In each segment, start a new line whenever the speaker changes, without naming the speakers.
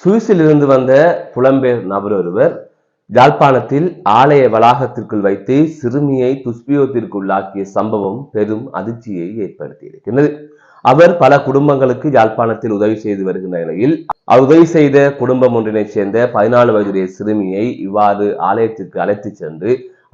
சுவிஸிலிருந்து வந்த புலம்பெயர் நபர் ஒருவர் யாழ்ப்பாணத்தில் ஆலய வளாகத்திற்குள் வைத்து சிறுமியை துஷ்பிரயோகத்திற்கு உள்ளாக்கிய சம்பவம் பெரும் அதிர்ச்சியை ஏற்படுத்தியிருக்கிறது. அவர் பல குடும்பங்களுக்கு யாழ்ப்பாணத்தில் உதவி செய்து வருகின்ற நிலையில் உதவி செய்த குடும்பம் ஒன்றினைச் சேர்ந்த 14 வயதுடைய சிறுமியை இவ்வாறு ஆலயத்திற்கு அழைத்து சென்று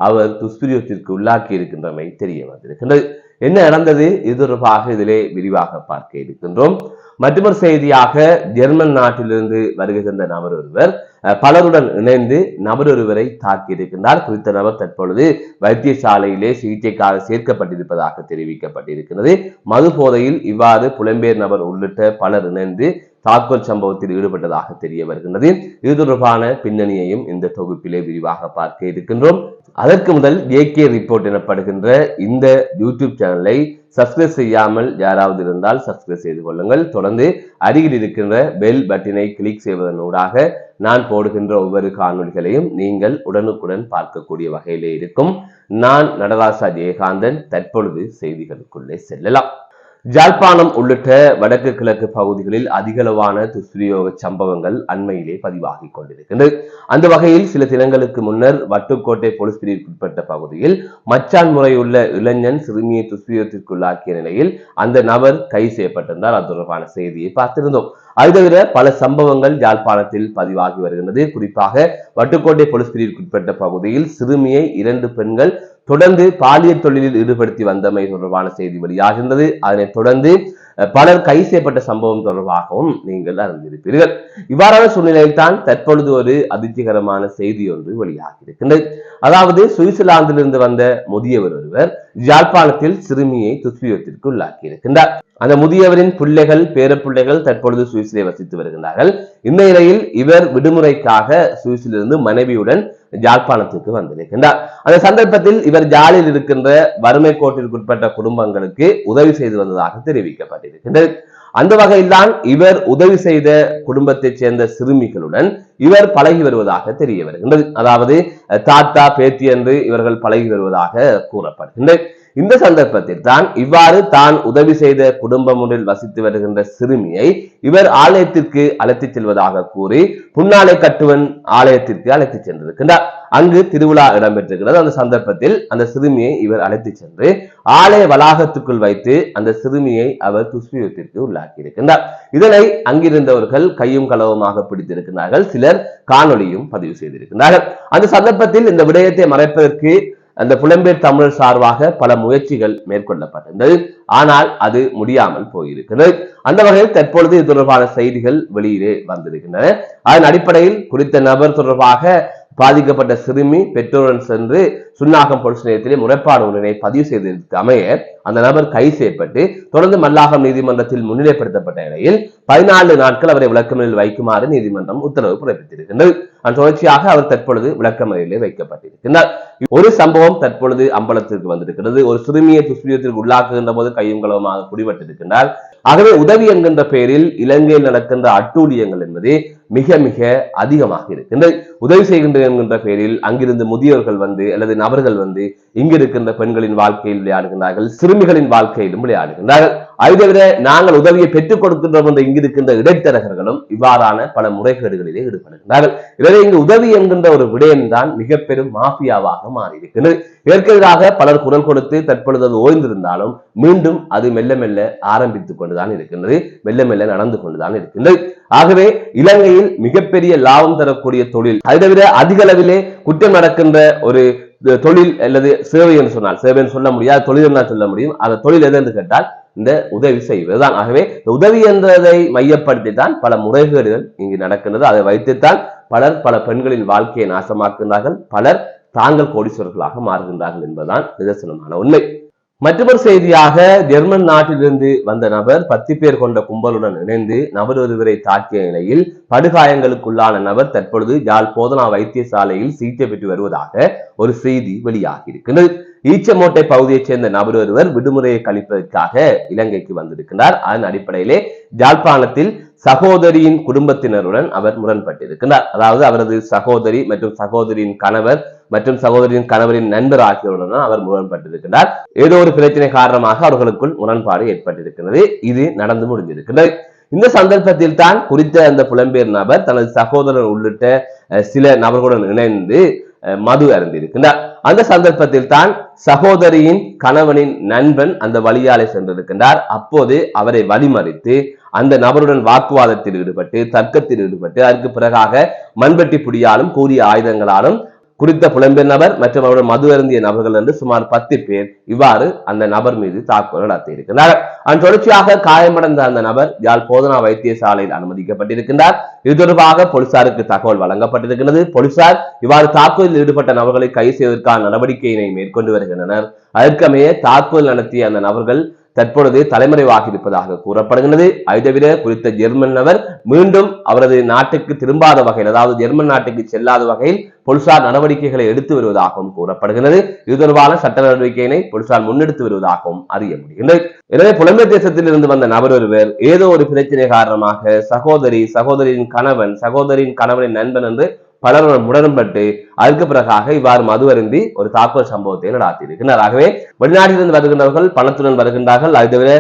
அவர் துஷ்பிரயோகத்திற்கு உள்ளாக்கி இருக்கின்றமை தெரிய வந்திருக்கின்றது. என்ன நடந்தது? இது தொடர்பாக இதிலே விரிவாக பார்க்க இருக்கின்றோம். மற்றொரு செய்தியாக ஜெர்மன் நாட்டிலிருந்து வருகின்ற நபர் ஒருவர் பலருடன் இணைந்து நபர் ஒருவரை தாக்கி இருக்கின்றார். குறித்த நபர் தற்பொழுது வைத்தியசாலையிலே சிகிச்சைக்காக சேர்க்கப்பட்டிருப்பதாக தெரிவிக்கப்பட்டிருக்கிறது. மது போதையில் இவ்வாறு புலம்பெயர் நபர் உள்ளிட்ட பலர் இணைந்து தாக்குதல் சம்பவத்தில் ஈடுபட்டதாக தெரிய வருகின்றது. இது தொடர்பான பின்னணியையும் இந்த தொகுப்பிலே விரிவாக பார்க்க இருக்கின்றோம். அதற்கு முதல் AK ரிப்போர்ட் எனப்படுகின்ற இந்த யூடியூப் சேனலை சப்ஸ்கிரைப் செய்யாமல் யாராவது இருந்தால் சப்ஸ்கிரைப் செய்து கொள்ளுங்கள். தொடர்ந்து அருகில் இருக்கின்ற பெல் பட்டினை கிளிக் செய்வதன் ஊடாக நான் போடுகின்ற ஒவ்வொரு காணொலிகளையும் நீங்கள் உடனுக்குடன் பார்க்கக்கூடிய வகையிலே இருக்கும். நான் நடராசா ஜெயகாந்தன். தற்பொழுது செய்திகளுக்குள்ளே செல்லலாம். யாழ்ப்பாணம் உள்ளிட்ட வடக்கு கிழக்கு பகுதிகளில் அதிகளவான துஷ்பிரயோக சம்பவங்கள் அண்மையிலே பதிவாகிக் கொண்டிருக்கின்றது. அந்த வகையில் சில தினங்களுக்கு முன்னர் வட்டுக்கோட்டை போலீஸ் பிரிவுக்குட்பட்ட பகுதியில் மச்சான் முறையுள்ள இளைஞன் சிறுமியை துஷ்பிரயோகத்திற்குள்ளாக்கிய நிலையில் அந்த நபர் கைது செய்யப்பட்டிருந்தார். அது தொடர்பான செய்தியை பார்த்திருந்தோம். அது தவிர பல சம்பவங்கள் யாழ்ப்பாணத்தில் பதிவாகி வருகின்றது. குறிப்பாக வட்டுக்கோட்டை போலீஸ் பிரிவுக்குட்பட்ட பகுதியில் சிறுமியை 2 பெண்கள் தொடர்ந்து பாலியல் தொழிலில் ஈடுபடுத்தி வந்தமை தொடர்பான செய்தி வெளியாகின்றது. அதனைத் தொடர்ந்து பலர் கைது செய்யப்பட்ட சம்பவம் தொடர்பாகவும் நீங்கள் அறிந்திருப்பீர்கள். இவ்வாறான சூழ்நிலையில் தான் தற்பொழுது ஒரு அதிர்ச்சிகரமான செய்தி ஒன்று வெளியாகி இருக்கின்றது. அதாவது சுவிட்சர்லாந்திலிருந்து வந்த முதியவர் ஒருவர் யாழ்ப்பாணத்தில் சிறுமியை துஷ்பிரயோகத்திற்கு உள்ளாக்கி இருக்கின்றார். அந்த முதியவரின் பிள்ளைகள் பேரப்பிள்ளைகள் தற்பொழுது சுவிஸிலே வசித்து வருகின்றார்கள். இந்த நிலையில் இவர் விடுமுறைக்காக சுவிஸிலிருந்து மனைவியுடன் யாழ்ப்பாணத்துக்கு வந்திருக்கின்றார். அந்த சந்தர்ப்பத்தில் இவர் ஜாலில் இருக்கின்ற வறுமை கோட்டிற்குட்பட்ட குடும்பங்களுக்கு உதவி செய்து வந்ததாக தெரிவிக்கப்பட்டிருக்கின்றது. அந்த வகையில்தான் இவர் உதவி செய்த குடும்பத்தைச் சேர்ந்த சிறுமிகளுடன் இவர் பழகி வருவதாக தெரிய வருகின்றது. அதாவது தாத்தா பேத்தி என்று இவர்கள் பழகி வருவதாக கூறப்படுகின்றது. இந்த சந்தர்ப்பத்தில் தான் இவ்வாறு தான் உதவி செய்த குடும்பம் ஒன்றில் வசித்து வருகின்ற சிறுமியை இவர் ஆலயத்திற்கு அழைத்துச் செல்வதாக கூறி புன்னாலை கட்டுவன் ஆலயத்திற்கு அழைத்துச் சென்றிருக்கின்றார். அங்கு திருவிழா இடம்பெற்றிருக்கிறது. அந்த சந்தர்ப்பத்தில் அந்த சிறுமியை இவர் அழைத்துச் சென்று ஆலய வளாகத்துக்குள் வைத்து அந்த சிறுமியை அவர் துஷ்பிரயோகத்திற்கு உள்ளாக்கி இருக்கின்றார். இதனை அங்கிருந்தவர்கள் கையும் களவுமாக பிடித்திருக்கிறார்கள். சிலர் காணொலியும் பதிவு செய்திருக்கிறார்கள். அந்த சந்தர்ப்பத்தில் இந்த விடயத்தை மறைப்பதற்கு அந்த புலம்பெயர் தமிழர் சார்பாக பல முயற்சிகள் மேற்கொள்ளப்பட்டிருந்தது. ஆனால் அது முடியாமல் போயிருக்கிறது. அந்த வகையில் தற்பொழுது இது தொடர்பான செய்திகள் வெளியிலே வந்திருக்கின்றன. அதன் அடிப்படையில் குறித்த நபர் தொடர்பாக பாதிக்கப்பட்ட சிறுமி பெற்றோருடன் சென்று சுன்னாகம் போலீஸ் நிலையத்திலே முறைப்பாடு ஒன்றினை பதிவு செய்ததற்கு அமைய அந்த நபர் கைது செய்யப்பட்டு தொடர்ந்து மல்லாகம் நீதிமன்றத்தில் முன்னிலைப்படுத்தப்பட்ட நிலையில் 14 நாட்கள் அவரை விளக்கமறியலில் வைக்குமாறு நீதிமன்றம் உத்தரவு பிறப்பித்திருக்கின்றது. அதன் தொடர்ச்சியாக அவர் தற்பொழுது விளக்கமறியலில் வைக்கப்பட்டிருக்கின்றார். ஒரு சம்பவம் தற்பொழுது அம்பலத்திற்கு வந்திருக்கிறது. ஒரு சிறுமியை துஷ்பிரயோகத்திற்கு உள்ளாக்குகின்ற போது கையும் களவுமாக குடிபட்டிருக்கின்றார். ஆகவே உதவி என்கின்ற பெயரில் இலங்கையில் நடக்கின்ற அட்டூழியங்கள் என்பது மிக மிக அதிகமாக இருக்கின்றது. உதவி செய்கின்ற என்கின்ற பெயரில் அங்கிருந்து முதியோர்கள் வந்து அல்லது நபர்கள் வந்து இங்கிருக்கின்ற பெண்களின் வாழ்க்கையில் விளையாடுகின்றார்கள், சிறுமிகளின் வாழ்க்கையிலும் விளையாடுகின்றார்கள். அதை தவிர நாங்கள் உதவியை பெற்றுக் கொடுக்கின்றோம் என்ற இங்கிருக்கின்ற இடைத்தரகர்களும் இவ்வாறான பல முறைகேடுகளிலே ஈடுபடுகின்றார்கள். எனவே இங்கு உதவி என்கின்ற ஒரு விடயம் தான் மிக பெரும் மாஃபியாவாக மாறியிருக்கிறது. ஏற்கனவே பலர் குரல் கொடுத்து தற்பொழுது அது ஓய்ந்திருந்தாலும் மீண்டும் அது மெல்ல மெல்ல ஆரம்பித்துக் கொண்டுதான் இருக்கின்றது, மெல்ல மெல்ல நடந்து கொண்டுதான் இருக்கின்றது. ஆகவே இலங்கையில் மிகப்பெரிய லாபம் தரக்கூடிய தொழில், அதை தவிர அதிக அளவிலே குற்றம் நடக்கின்ற ஒரு தொழில் அல்லது சேவை என்று சொன்னால், சேவை என்று சொல்ல முடியாது, தொழில் தான் சொல்ல முடியும். அந்த தொழில் எது என்று கேட்டால் இந்த உதவி செய்வதுதான். ஆகவே உதவி என்றதை மையப்படுத்தித்தான் பல முறைகேடுகள் இங்கு நடக்கின்றது. அதை வைத்துத்தான் பலர் பல பெண்களின் வாழ்க்கையை நாசமாக்குகிறார்கள், பலர் தாங்கள் கோடீஸ்வரர்களாக மாறுகின்றார்கள் என்பதுதான் நிதர்சனமான உண்மை. மற்றொரு செய்தியாக ஜெர்மன் நாட்டிலிருந்து வந்த நபர் 10 பேர் கொண்ட கும்பலுடன் இணைந்து நபர் ஒருவரை தாக்கிய நிலையில் படுகாயங்களுக்குள்ளான நபர் தற்பொழுது யாழ் போதனா வைத்தியசாலையில் சிகிச்சை பெற்று வருவதாக ஒரு செய்தி வெளியாகி இருக்கிறது. ஈச்சமோட்டை பகுதியைச் சேர்ந்த நபர் ஒருவர் விடுமுறையை கழிப்பதற்காக இலங்கைக்கு வந்திருக்கிறார். அதன் அடிப்படையிலே யாழ்ப்பாணத்தில் சகோதரியின் குடும்பத்தினருடன் அவர் முரண்பட்டிருக்கிறார். அதாவது அவரது சகோதரி மற்றும் சகோதரியின் கணவர் மற்றும் சகோதரியின் கணவரின் நண்பர் ஆகியோருடன் அவர் முரண்பட்டிருக்கிறார். ஏதோ ஒரு பிரச்சனை காரணமாக அவர்களுக்குள் முரண்பாடு ஏற்பட்டிருக்கிறது. இது நடந்து முடிந்திருக்கிறது. இந்த சந்தர்ப்பத்தில் தான் குறித்த அந்த புலம்பெயர் நபர் தனது சகோதரர் உள்ளிட்ட சில நபர்களுடன் இணைந்து மது அருந்திருக்கின்றார். அந்த சந்தர்ப்பத்தில் தான் சகோதரியின் கணவனின் நண்பன் அந்த வழியாலே சென்றிருக்கின்றார். அப்போது அவரை வழிமறித்து அந்த நபருடன் வாக்குவாதத்தில் ஈடுபட்டு தர்க்கத்தில் ஈடுபட்டு அதற்கு பிறகாக மண்வெட்டி புடியாலும் கூறிய ஆயுதங்களாலும் குறித்த புலம்பெயர் நபர் மற்றும் அவருடைய மது அருந்திய நபர்கள் என்று சுமார் 10 பேர் இவ்வாறு அந்த நபர் மீது தாக்குதல் நடத்தி இருக்கிறார்கள். அதன் தொடர்ச்சியாக காயமடைந்த அந்த நபர் யாழ் போதனா வைத்தியசாலையில் அனுமதிக்கப்பட்டிருக்கின்றார். இது தொடர்பாக போலீசாருக்கு தகவல் வழங்கப்பட்டிருக்கிறது. போலீசார் இவ்வாறு தாக்குதலில் ஈடுபட்ட நபர்களை கைது செய்வதற்கான நடவடிக்கையினை மேற்கொண்டு வருகின்றனர். அதற்கமைய தாக்குதல் நடத்திய அந்த நபர்கள் தற்பொழுது தலைமறைவாகி இருப்பதாக கூறப்படுகிறது. அதை தவிர குறித்த ஜெர்மன் நபர் மீண்டும் அவரது நாட்டுக்கு திரும்பாத வகையில், அதாவது ஜெர்மன் நாட்டுக்கு செல்லாத வகையில் போலீசார் நடவடிக்கைகளை எடுத்து வருவதாகவும் கூறப்படுகிறது. இது தொடர்பான சட்ட நடவடிக்கையினை போலீசார் முன்னெடுத்து வருவதாகவும் அறிய முடிகிறது. எனவே புலம்பெயர் தேசத்தில் இருந்து வந்த நபர் ஒருவர் ஏதோ ஒரு பிரச்சனை காரணமாக சகோதரியின் கணவனின் நண்பன் என்று பலர் முடன்பட்டு அதற்கு பிறகாக இவ்வாறு மது அருந்தி ஒரு தாக்குதல் சம்பவத்தை நடாத்தியிருக்கிறார். ஆகவே வெளிநாட்டிலிருந்து வருகின்றவர்கள் பணத்துடன் வருகின்றார்கள், அதை தவிர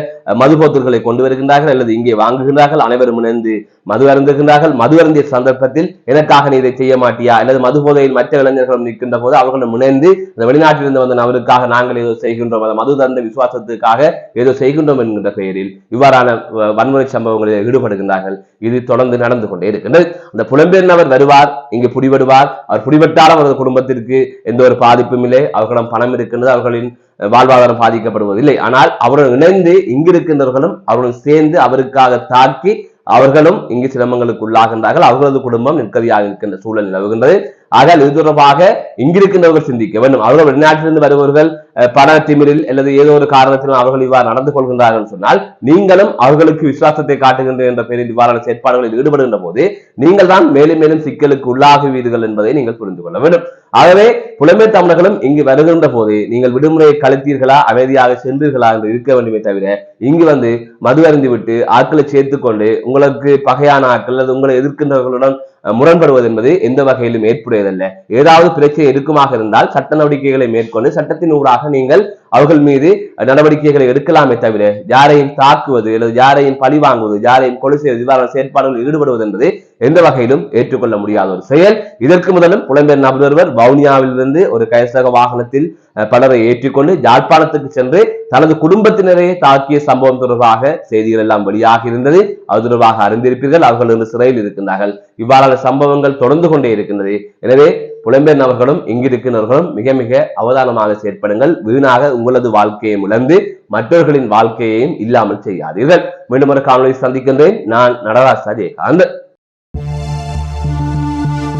மதுபோத்தல்களை கொண்டு வருகின்றார்கள் அல்லது இங்கே வாங்குகின்றார்கள், அனைவரும் இணைந்து மது அருந்துகின்றார்கள். மது அருந்திய சந்தர்ப்பத்தில் எனக்காக நீ இதை செய்ய மாட்டியா அல்லது மது போதையில் மற்ற இளைஞர்களும் நிற்கின்ற போது அவர்களும் இணைந்து இந்த வெளிநாட்டிலிருந்து வந்த நபருக்காக நாங்கள் ஏதோ செய்கின்றோம், மது தந்த விசுவாசத்துக்காக ஏதோ செய்கின்றோம் என்கின்ற பெயரில் இவ்வாறான வன்முறை சம்பவங்களில் ஈடுபடுகின்றார்கள். இது தொடர்ந்து நடந்து கொண்டே இருக்கின்றது. அந்த புலம்பெயர் நபர் வருவார், இங்கு பிடிபடுவார். அவர் பிடிபட்டால் அவரது குடும்பத்திற்கு எந்த ஒரு பாதிப்பும் இல்லை, அவர்களிடம் பணம் இருக்கின்றது, அவர்களின் வாழ்வாதாரம் பாதிக்கப்படுவதில்லை. ஆனால் அவருடன் இணைந்து இங்கிருக்கின்றவர்களும் அவருடன் சேர்ந்து அவருக்காக தாக்கி அவர்களும் இங்கு சிரமங்களுக்கு உள்ளாகின்றார்கள். அவர்களது குடும்பம் நிற்கதியாக இருக்கின்ற சூழல் நிலவுகின்றது. ஆக இது தொடர்பாக இங்கிருக்கின்றவர்கள் சிந்திக்க வேண்டும். அவர்கள் வெளிநாட்டிலிருந்து வருபவர்கள் பண திமிரில் அல்லது ஏதோ ஒரு காரணத்திலும் அவர்கள் இவ்வாறு நடந்து கொள்கின்றார்கள் சொன்னால் நீங்களும் அவர்களுக்கு விசுவாசத்தை காட்டுகின்ற என்ற பெயரில் இவ்வாறான செயற்பாடுகளில் ஈடுபடுகின்ற போது நீங்கள் தான் மேலும் மேலும் சிக்கலுக்கு உள்ளாகுவீர்கள் என்பதை நீங்கள் புரிந்து கொள்ள வேண்டும். ஆகவே புலம்பெயர் தமிழர்களும் இங்கு வருகின்ற போது நீங்கள் விடுமுறையை கழித்தீர்களா, அமைதியாக சென்றீர்களா என்று இருக்க வேண்டுமே தவிர இங்கு வந்து மது அருந்தி விட்டு ஆட்களை சேர்த்துக் கொண்டு உங்களுக்கு பகையான ஆட்கள் அல்லது உங்களை எதிர்க்கின்றவர்களுடன் முரண்படுவது என்பது எந்த வகையிலும் ஏற்புடையதல்ல. ஏதாவது பிரச்சனை இருக்குமாக இருந்தால் சட்ட நடவடிக்கைகளை மேற்கொண்டு சட்டத்தின் ஊடாக நீங்கள் அவர்கள் மீது நடவடிக்கைகளை எடுக்கலாமே தவிர யாரையும் தாக்குவது அல்லது யாரையும் பழி வாங்குவது, யாரையும் கொலை செய்வது, இவ்வாறான செயற்பாடுகளில் ஈடுபடுவது என்பது எந்த வகையிலும் ஏற்றுக்கொள்ள முடியாத ஒரு செயல். இதற்கு முதலும் புலம்பெயர் நபர் ஒருவர் வவுனியாவிலிருந்து ஒரு கைசக வாகனத்தில் பலரை ஏற்றிக்கொண்டு யாழ்ப்பாணத்துக்கு சென்று தனது குடும்பத்தினரை தாக்கிய சம்பவம் தொடர்பாக செய்திகள் எல்லாம் வெளியாக இருந்தது. அது தொடர்பாக அறிந்திருப்பீர்கள். அவர்கள் இன்று சிறையில் இருக்கின்றார்கள். இவ்வாறான சம்பவங்கள் தொடர்ந்து கொண்டே இருக்கின்றது. எனவே புலம்பெயர் நபர்களும் இங்கிருக்கின்றவர்களும் மிக மிக அவதானமாக செயற்படுங்கள். வீணாக உங்களது வாழ்க்கையை இழந்து மற்றவர்களின் வாழ்க்கையையும் இல்லாமல் செய்யாதீர்கள். மீண்டும் ஒரு காணொலி சந்திக்கின்றேன். நான் நடராஜ் ஜெயகாந்த்.